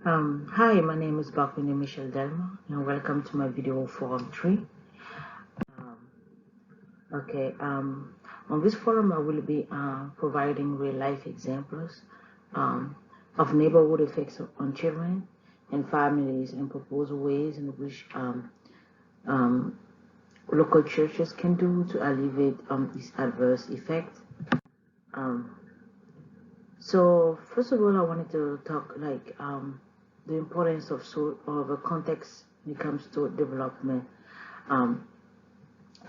Hi, my name is Bakwini Michelle Delma, and welcome to my video forum 3. Um, okay, on this forum, I will be providing real-life examples um, of neighborhood effects on children and families and proposed ways in which um, local churches can do to alleviate these adverse effects. Um, So first of all, I wanted to talk the importance of a context when it comes to development. Um,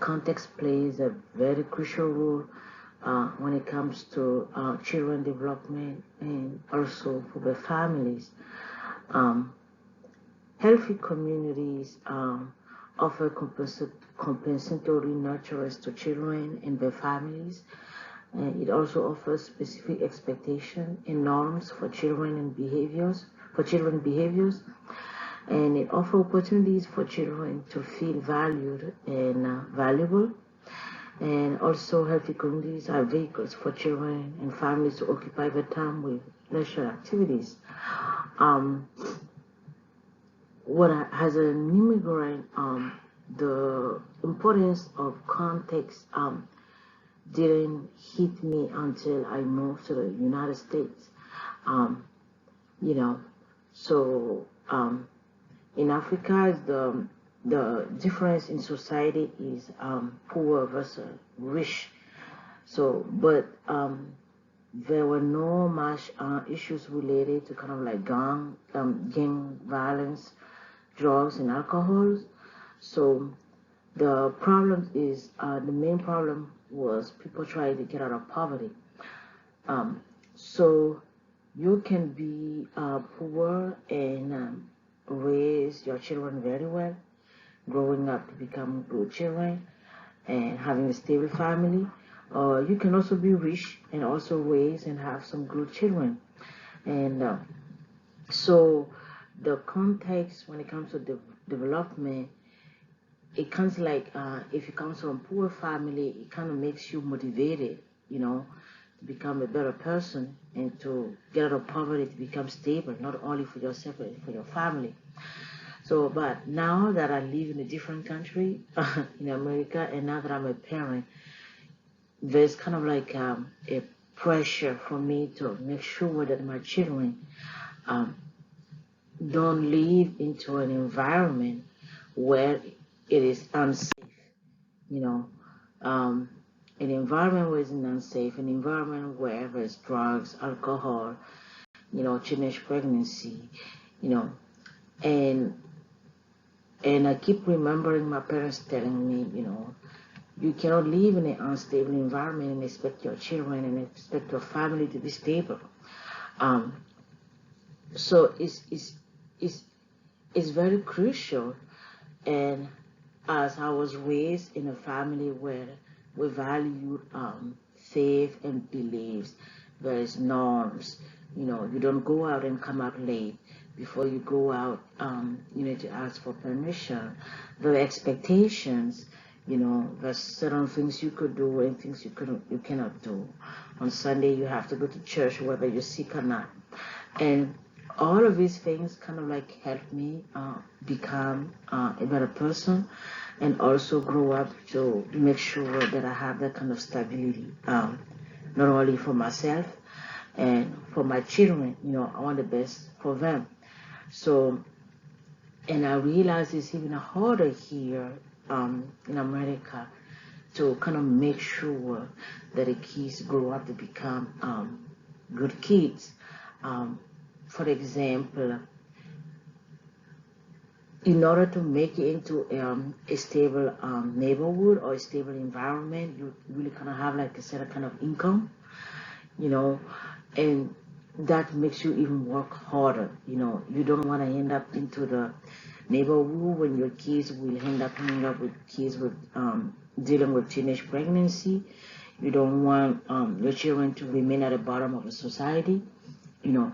Context plays a very crucial role when it comes to children development and also for the families. Um, Healthy communities offer compensatory nurturers to children and their families. It also offers specific expectations and norms for children behaviors, and it offers opportunities for children to feel valued and valuable. And also, healthy communities are vehicles for children and families to occupy their time with leisure activities. Um, as an immigrant, the importance of context didn't hit me until I moved to the United States. Um, you know, so in Africa, the difference in society is poor versus rich. So, but there were no much issues related to kind of like gang violence, drugs, and alcohol. So the main problem was people trying to get out of poverty. So you can be poor and raise your children very well, growing up to become good children and having a stable family. Or you can also be rich and also raise and have some good children. And so the context when it comes to development, it comes like if you come from a poor family, it kind of makes you motivated, to become a better person and to get out of poverty, to become stable, not only for yourself but for your family. So, but now that I live in a different country, in America, and now that I'm a parent, there's kind of like a pressure for me to make sure that my children um, don't live into an environment where it is unsafe, you know, um, an environment where it's unsafe, an environment where there's drugs, alcohol, teenage pregnancy, you know, and and I keep remembering my parents telling me, you cannot live in an unstable environment and expect your children and expect your family to be stable. Um, so it's it's very crucial. And as I was raised in a family where we valued faith and beliefs, there is norms. You don't go out and come out late. Before you go out, you need to ask for permission. There are expectations. There's certain things you could do and things you cannot do. On Sunday, you have to go to church whether you're sick or not. And all of these things kind of like help me become a better person and also grow up to make sure that I have that kind of stability, not only for myself and for my children. I want the best for them. So, and I realize it's even harder here in America to kind of make sure that the kids grow up to become good kids. Um, for example, in order to make it into a stable neighborhood or a stable environment, you really kind of have like a certain kind of income, and that makes you even work harder. You don't want to end up into the neighborhood when your kids will end up hanging up with kids with dealing with teenage pregnancy. You don't want your children to remain at the bottom of the society. you know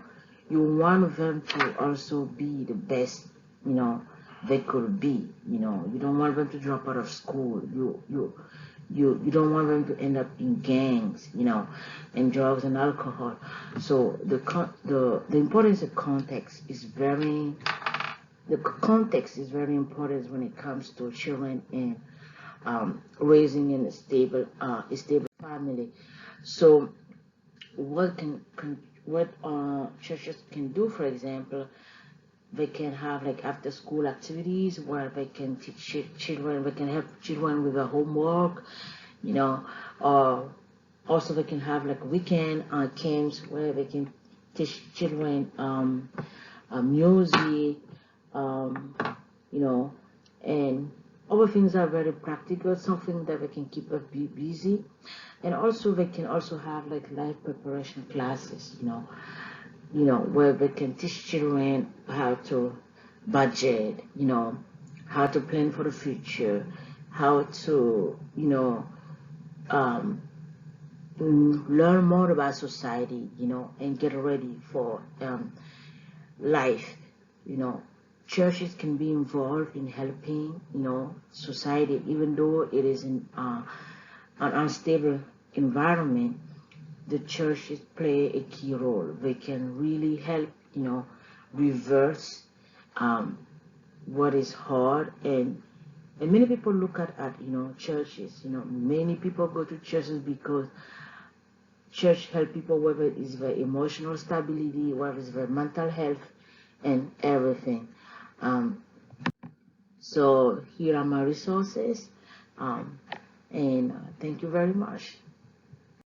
you want them to also be the best they could be. You don't want them to drop out of school. You you don't want them to end up in gangs, and drugs and alcohol. So the importance of context is very important when it comes to children and raising in a stable family. So what churches can do, for example, they can have like after school activities where they can teach children, they can help children with their homework, or also they can have like weekend camps where they can teach children music, um, and other things are very practical, something that they can keep us busy. And also they can also have like life preparation classes, where they can teach children how to budget, how to plan for the future, how to, um, learn more about society, and get ready for life, you know. Churches can be involved in helping, society, even though it is in an unstable environment. The churches play a key role. They can really help, reverse um, what is hard. And many people look at churches. Many people go to churches because church help people, whether it's their emotional stability, whether it's their mental health, and everything. Um, so here are my resources, and thank you very much.